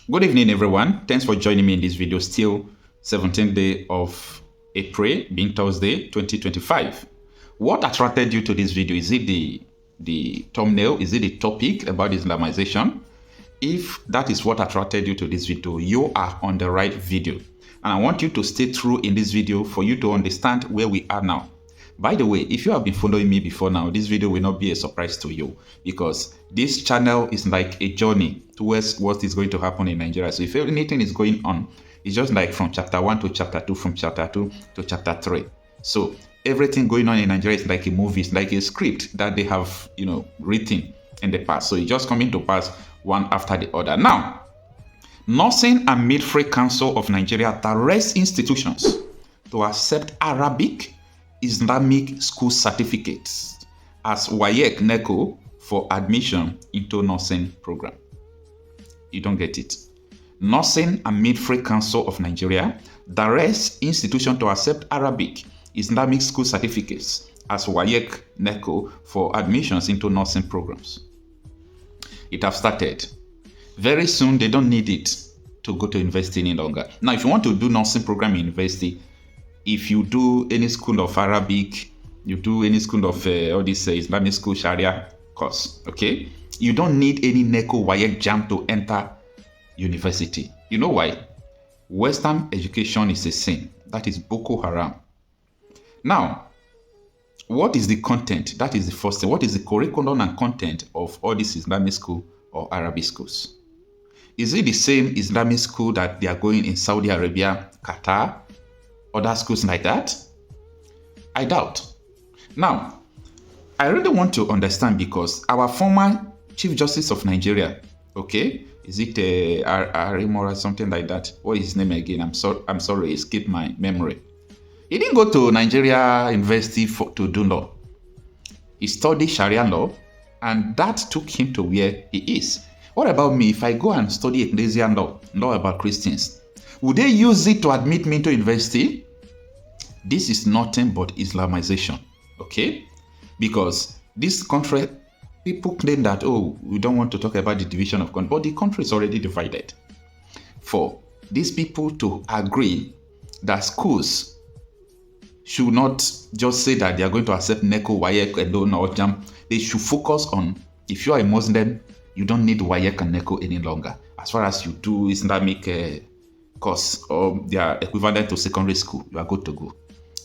Good evening, everyone. Thanks for joining me in this video. Still 17th day of April, being Thursday, 2025. What attracted you to this video? Is it the thumbnail? Is it the topic about Islamization? If that is what attracted you to this video, you are on the right video. And I want you to stay through in this video for you to understand where we are now. By the way, if you have been following me before now, this video will not be a surprise to you because this channel is like a journey towards what is going to happen in Nigeria. So if anything is going on, it's just like from chapter 1 to chapter 2, from chapter 2 to chapter 3. So everything going on in Nigeria is like a movie, it's like a script that they have, written in the past. So it's just coming to pass one after the other. Now, Nursing and Midwifery Council of Nigeria directs institutions to accept Arabic Islamic school certificates as WAEC NECO for admission into nursing program. You don't get it. Nursing and Midwifery Council of Nigeria directs institutions to accept Arabic Islamic school certificates as WAEC NECO for admissions into nursing programs. It has started. Very soon, they don't need it to go to university any longer. Now, if you want to do nursing program in university, if you do any school of Arabic, you do any school of all this Islamic school Sharia course, okay? You don't need any NECO WAEC JAM to enter university. You know why? Western education is a sin. That is Boko Haram. Now, what is the content? That is the first thing. What is the curriculum and content of all these Islamic school or Arabic schools? Is it the same Islamic school that they are going in Saudi Arabia, Qatar, other schools like that? I doubt. Now, I really want to understand because our former Chief Justice of Nigeria, okay, is it Arimora or something like that? What is his name again? I'm sorry, escaped my memory. He didn't go to Nigeria University to do law. He studied Sharia law, and that took him to where he is. What about me? If I go and study Ecclesian law about Christians, would they use it to admit me into university? This is nothing but Islamization, okay? Because this country, people claim that, oh, we don't want to talk about the division of country, but the country is already divided. For these people to agree that schools should not just say that they are going to accept NECO, WAEC, alone or JAM. They should focus on, if you are a Muslim, you don't need WAEC and NECO any longer. As far as you do Islamic course or they are equivalent to secondary school, you are good to go.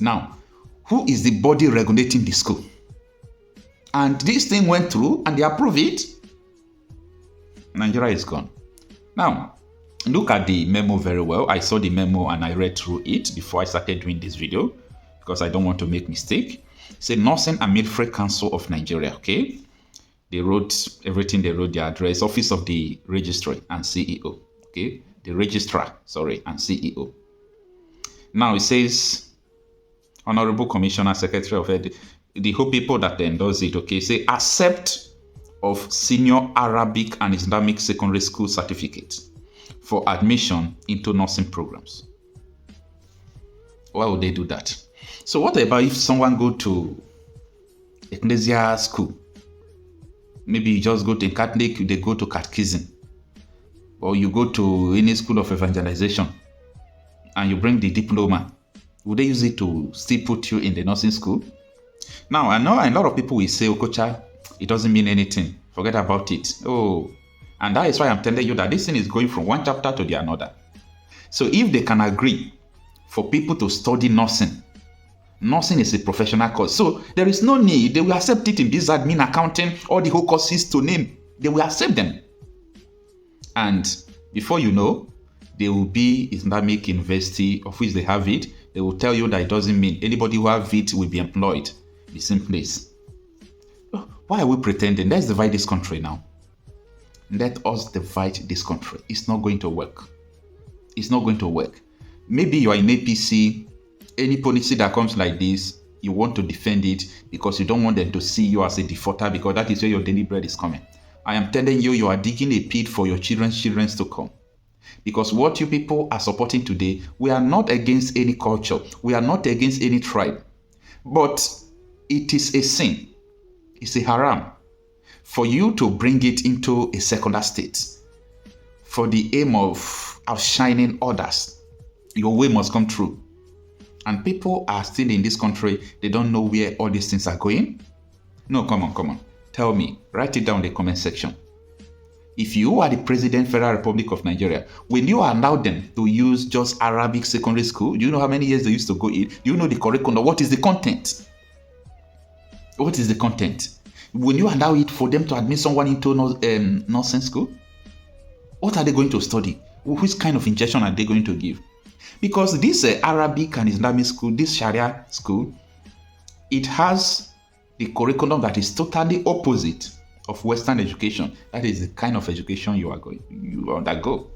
Now, who is the body regulating the school? And this thing went through and they approved it. Nigeria is gone. Now, look at the memo very well. I saw the memo and I read through it before I started doing this video because I don't want to make mistake. Say Nursing and Midwifery Council of Nigeria, okay? They wrote everything, they wrote the address, office of the registrar and CEO, okay? The registrar, sorry, and CEO. Now it says, Honorable Commissioner, Secretary of Ed, the whole people that endorse it, okay, say accept of senior Arabic and Islamic secondary school certificate for admission into nursing programs. Why would they do that? So what about if someone go to Ecclesia school? Maybe you just go to Catholic, they go to catechism. Or you go to any school of evangelization and you bring the diploma. Would they use it to still put you in the nursing school? Now, I know a lot of people will say, Okocha, it doesn't mean anything. Forget about it. Oh, and that is why I'm telling you that this thing is going from one chapter to the another. So if they can agree for people to study nursing, nursing is a professional course. So there is no need. They will accept it in business, admin, accounting, all the whole courses to name. They will accept them. And before you know, there will be Islamic University of which they have it. They will tell you that it doesn't mean anybody who have it will be employed in the same place. Why are we pretending? Let's divide this country now. Let us divide this country. It's not going to work. It's not going to work. Maybe you are in APC. Any policy that comes like this, you want to defend it because you don't want them to see you as a defaulter because that is where your daily bread is coming. I am telling you, you are digging a pit for your children's to come. Because what you people are supporting today, we are not against any culture. We are not against any tribe. But it is a sin. It's a haram for you to bring it into a secular state. for the aim of outshining others. Your way must come true. And people are still in this country, they don't know where all these things are going. No, come on. Tell me, write it down in the comment section. If you are the President, Federal Republic of Nigeria, when you allow them to use just Arabic secondary school, do you know how many years they used to go in? Do you know the curriculum? What is the content? What is the content? When you allow it for them to admit someone into nonsense school, what are they going to study? Which kind of injection are they going to give? Because this Arabic and Islamic school, this Sharia school, it has the curriculum that is totally opposite of Western education. That is the kind of education you undergo.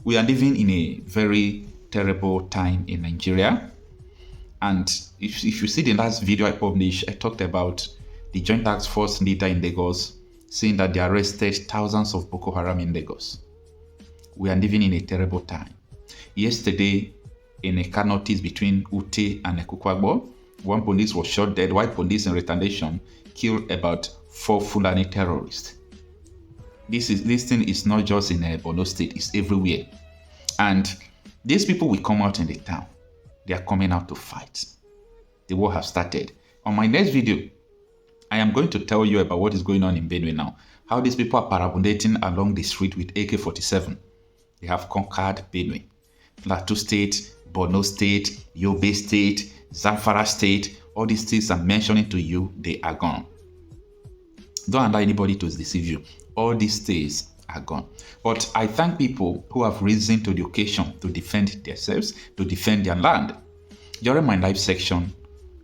We are living in a very terrible time in Nigeria. And if you see the last video I published, I talked about the Joint Task Force leader in Lagos saying that they arrested thousands of Boko Haram in Lagos. We are living in a terrible time. Yesterday, in a car notice between Ute and Ekukwagbo, one police was shot dead, while police in retaliation killed about 4 Fulani terrorists. This thing is not just in Borno State, it's everywhere. And these people will come out in the town. They are coming out to fight. The war has started. On my next video, I am going to tell you about what is going on in Benue now. How these people are parabolating along the street with AK-47. They have conquered Benue. Plateau State, Borno State, Yobe State, Zamfara State, all these states I'm mentioning to you, they are gone. Don't allow anybody to deceive you. All these states are gone. But I thank people who have risen to the occasion to defend themselves, to defend their land. During my live section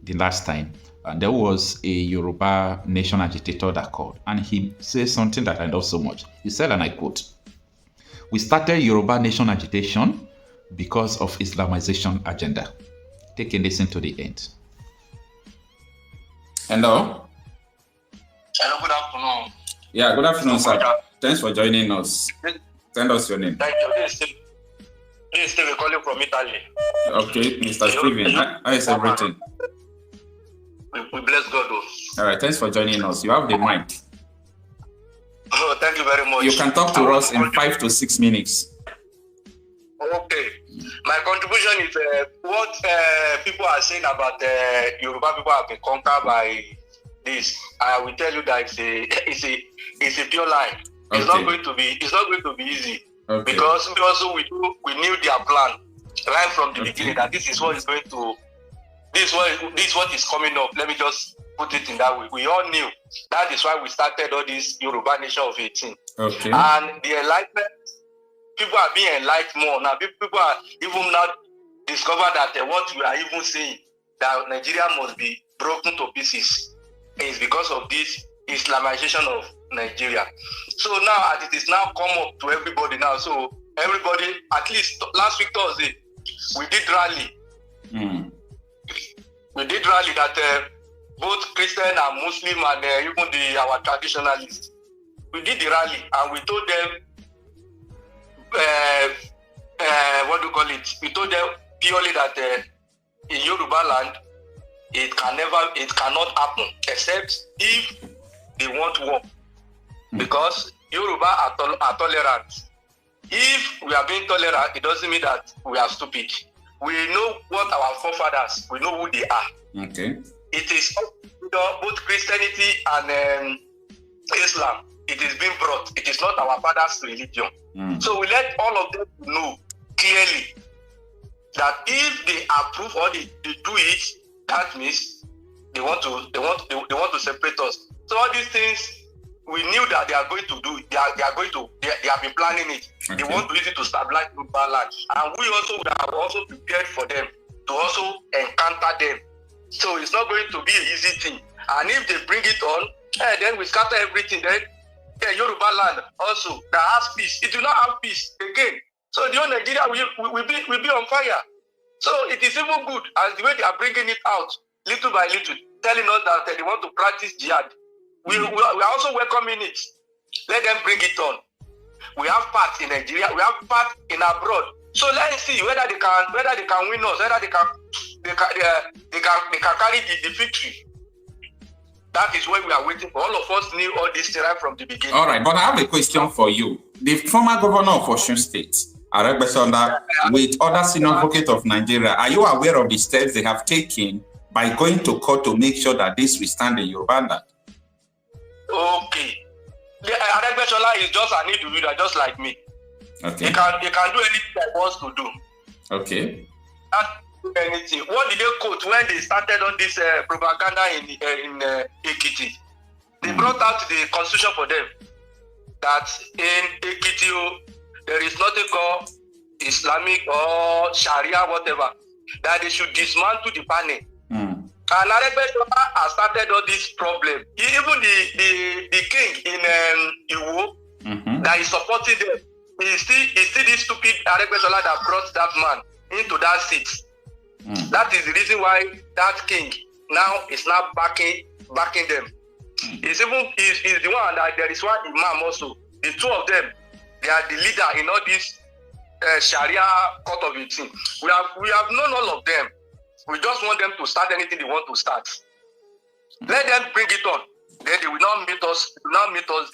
the last time, there was a Yoruba nation agitator that called, and he said something that I love so much. He said, and I quote, "We started Yoruba nation agitation because of Islamization agenda." Take a listen to the end. Hello. Hello, good afternoon. Yeah, good afternoon, sir. Thanks for joining us. Send us your name. Thank you. This is Steve calling from Italy. Okay, Mr. Steven. How is everything? We bless God. All right, thanks for joining us. You have the mic. Oh, thank you very much. You can talk to us in 5 to 6 minutes. Okay. My contribution is what people are saying about Yoruba people have been conquered by this. I will tell you that it's a pure lie. Okay. It's not going to be easy. Okay. Because we knew their plan right from the beginning that this is what is going to this is what is coming up. Let me just put it in that way. We all knew. That is why we started all this Yoruba Nation of 18. Okay. And the enlightenment, people are being enlightened more. Now people are even now discover that what we are even saying, that Nigeria must be broken to pieces, is because of this Islamization of Nigeria. So now as it is now come up to everybody now. So everybody, at least last week Thursday, we did rally. We did rally that both Christian and Muslim and even our traditionalists. We did the rally and we told them, what do you call it? We told them purely that in Yoruba land, it cannot happen except if they want war. Because Yoruba are tolerant. If we are being tolerant, it doesn't mean that we are stupid. We know what our forefathers, we know who they are. Okay. It is both Christianity and Islam. It is being brought. It is not our father's religion. So we let all of them know clearly that if they approve or they do it, that means they want to separate us. So all these things we knew that they are going to do. They have been planning it. Okay. They want to use it to stabilize global land, and we are also prepared for them to also encounter them. So it's not going to be an easy thing. And if they bring it on, then we scatter everything. Then Yoruba land also that has peace. It will not have peace again. So the whole Nigeria will be on fire. So it is even good as the way they are bringing it out, little by little, telling us that they want to practice jihad. We are also welcoming it. Let them bring it on. We have parts in Nigeria. We have parts in abroad. So let's see whether they can win us, whether they can carry the victory. That is what we are waiting for. All of us knew all this right from the beginning. All right, but I have a question for you. the former governor of Osun State, Aregbesola, with other senior advocates of Nigeria, are you aware of the steps they have taken by going to court to make sure that this will stand in Yoruba land? Okay. Aregbesola is just an individual, just like me. Okay. He can do anything he wants to do. Okay. Not do anything. What did they quote when they started on this propaganda in Ekiti? They brought out the constitution for them that in Ekiti there is nothing called Islamic or Sharia, whatever, that they should dismantle the panel. And Aregbesola has started all this problem. Even the king in Iwo that is supporting them, is still this stupid Aregbesola that brought that man into that seat. That is the reason why that king now is not backing them. He's the one that there is one imam also. The two of them, they are the leader in all this Sharia court of 18. We have known all of them. We just want them to start anything they want to start. Let them bring it on. Then they will not meet us.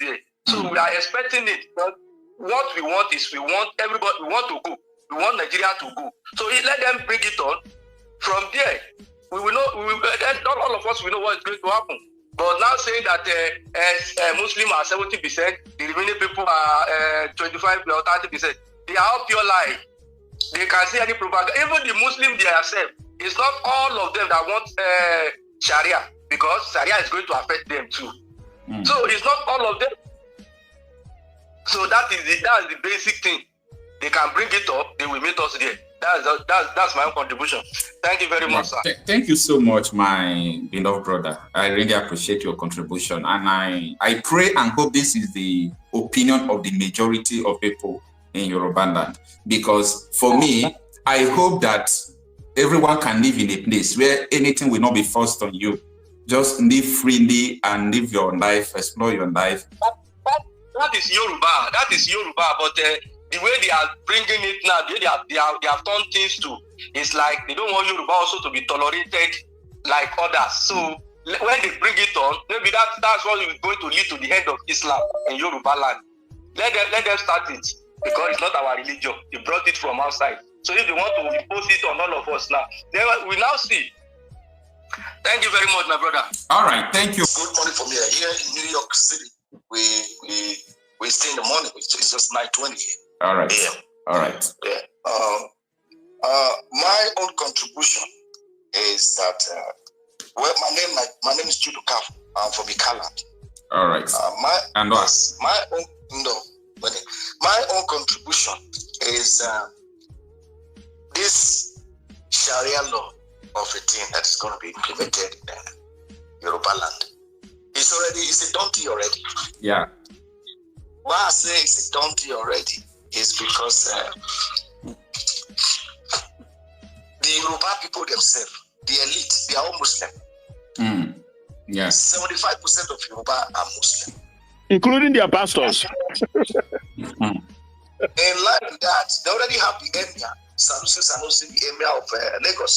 There. So we are expecting it. But what we want is we want everybody. We want to go. We want Nigeria to go. So let them bring it on. From there, we will know. Not all of us will know what is going to happen. But now saying that Muslims are 70%, the remaining people are 25 or 30%. They are all pure lie. They can see any propaganda. Even the Muslims themselves. It's not all of them that want Sharia, because Sharia is going to affect them too. So it's not all of them. So that's the basic thing. They can bring it up. They will meet us there. That's my own contribution. Thank you very much, sir. Thank you so much, my beloved brother. I really appreciate your contribution, and I pray and hope this is the opinion of the majority of people in Yoruba land. Because for me, I hope that everyone can live in a place where anything will not be forced on you. Just live freely and live your life, explore your life. That is Yoruba. But the way they are bringing it now, they have done things to. It's like they don't want Yoruba also to be tolerated like others. So when they bring it on, maybe that's what is going to lead to the end of Islam in Yoruba land. Let them start it, because it's not our religion. They brought it from outside. So if they want to impose it on all of us now, then we now see. Thank you very much, my brother. All right, thank you. Good morning from here. Here in New York City, we stay in the morning. It's just 9:20 here. All right. Yeah. All right. Yeah. My own contribution is that my name is Ebuka. I'm from Ikaland. All right. My own contribution is this Sharia law of 18 that is going to be implemented in Yoruba land. It's a donkey already. Yeah. Why I say it's a donkey already is because the Yoruba people themselves, the elite, they are all Muslim. Yeah. 75% of Yoruba are Muslim. Including their pastors. In line with that, they already have the emir, Sanusi, the emir of Lagos.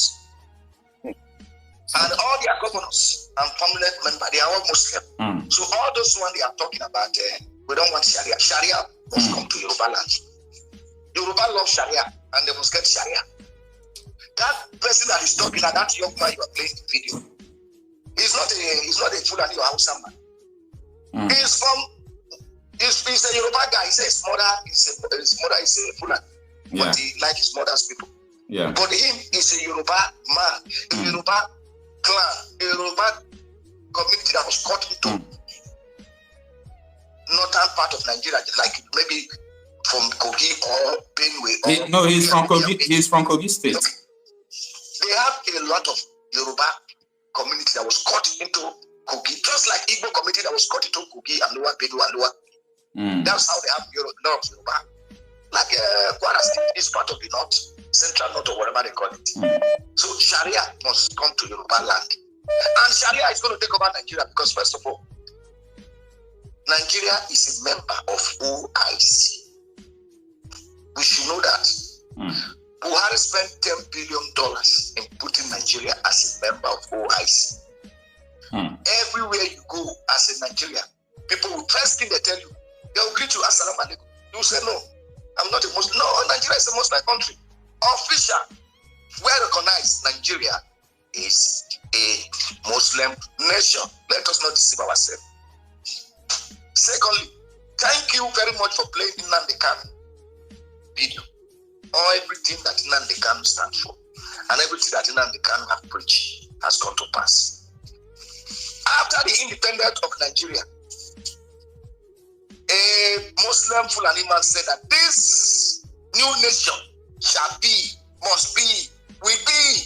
And all their governors and permanent members, they are all Muslim. So all those ones they are talking about, we don't want Sharia. Sharia must come to Yoruba land. Yoruba love Sharia, and they must get Sharia. That person that is talking, that young man you are playing the video, he's not a Fulani or Hausa man. He's a Yoruba guy. He says his mother is a Fulani, but he like his mother's people. Yeah. But him is a Yoruba man, a Yoruba clan, a Yoruba community that was cut into northern part of Nigeria, like maybe from Kogi or Benue. He's from Kogi. He's from Kogi State. They have a lot of Yoruba community that was cut into Kogi, just like Igbo community that was cut into Kogi and Lower Benue and Lower. That's how they have lot of Yoruba. Like Kwara State is part of the north, central north or whatever they call it. So Sharia must come to Yoruba land. And Sharia is going to take over Nigeria because first of all, Nigeria is a member of OIC. We should know that. Buhari spent $10 billion in putting Nigeria as a member of OIC. Everywhere you go as a Nigerian, people will first thing they tell you, they will greet you, assalamu alaikum. You say no, I'm not a Muslim. No, Nigeria is a Muslim country. Official, well recognized, Nigeria is a Muslim nation. Let us not deceive ourselves. Secondly, thank you very much for playing Nnamdi Kanu video. Or everything that Nnamdi Kanu stands for, and everything that Nnamdi Kanu has preached has come to pass. After the independence of Nigeria, a Muslim Fulani man said that this new nation shall be, must be, will be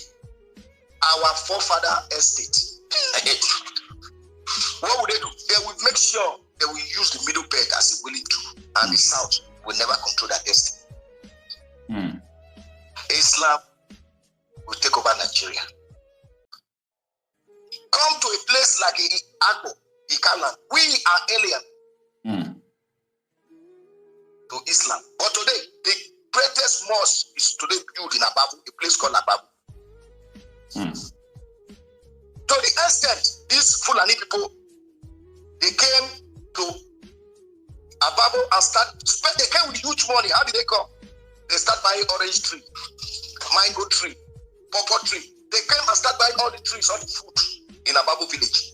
our forefather estate. What would they do? They will make sure they will use the middle belt as a willing tool, and the South will never control that destiny. Islam will take over Nigeria. Come to a place like Agbo, Ikalan. We are alien to Islam. But today, the greatest mosque is today built in Ababu, a place called Ababu. To the extent, these Fulani people, they came to Ababu and they came with huge money. How did they come? They start buying orange tree, mango tree, pawpaw tree. They came and start buying all the trees, all the food in Ababu village.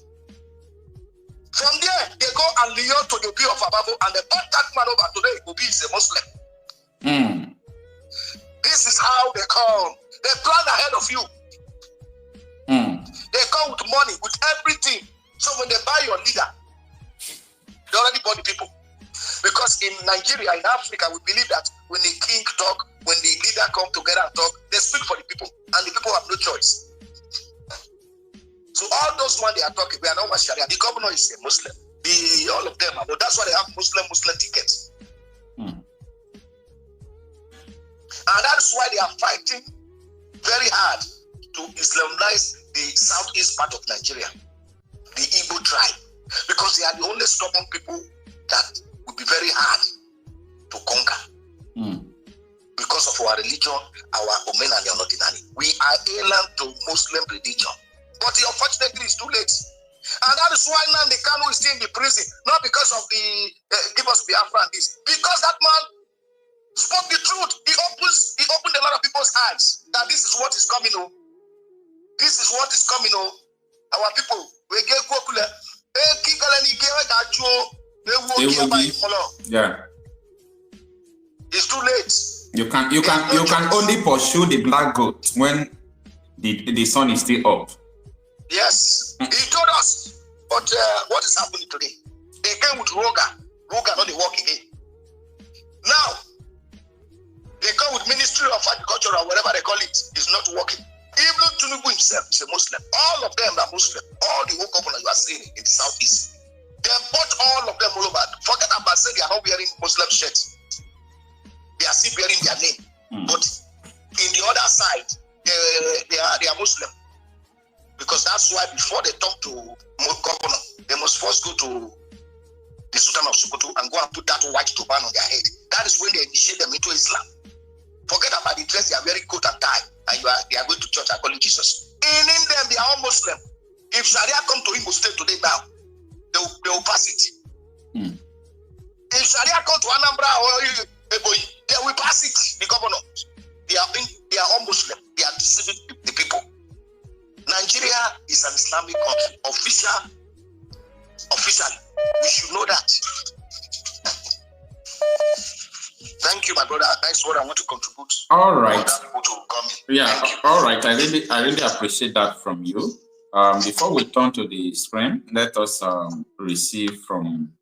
From there, they go and lure to the Obi of Ababu, and they brought that man over. Today, Obi is a Muslim. This is how they come. They plan ahead of you. They come with money, with everything. So when they buy your leader, they already bought the people. Because in Nigeria, in Africa, we believe that when the king talk, when the leader come together and talk, they speak for the people, and the people have no choice. So all those ones they are talking, we are not Sharia. The governor is a Muslim. All of them, but that's why they have Muslim tickets. And that's why they are fighting very hard to Islamize the southeast part of Nigeria, the Igbo tribe, because they are the only stubborn people that will be very hard to conquer. Because of our religion, our Omen and Ordinary. We are alien to Muslim religion. But unfortunately, it's too late. And that is why Nnamdi Kanu is still in the prison. Not because of the give us Biafra and this. Because that man spoke the truth. He opened a lot of people's eyes that this is what is coming. This is what is coming. Our people, we get yeah. It's too late. You can only pursue the black goat when the sun is still up. Yes, he told us. But what is happening today? They came with Roga not the work again. Now they come with Ministry of Agriculture or whatever they call it. It's not working. Even Tinubu himself is a Muslim. All of them are Muslim. All the whole government you are seeing in the southeast, they bought all of them all over. Forget about saying they are not wearing Muslim shirts. They are still bearing their name. But in the other side, they are Muslim. Because that's why before they talk to governor, they must first go to the Sultan of Sokoto and go and put that white turban on their head. That is when they initiate them into Islam. Forget about the dress, they are wearing coat and tie, and they are going to church and calling Jesus. In them, they are all Muslim. If Sharia come to Imo State today now, they will pass it. If Sharia come to Anambra or Ebonyi, they will pass it. The governor, they are all Muslim. They are deceiving the people. Nigeria is an Islamic country, officially. We should know that. Thank you, my brother. That's what I want to contribute. All right. Yeah. All right. I really appreciate that from you. Before we turn to the screen, let us receive from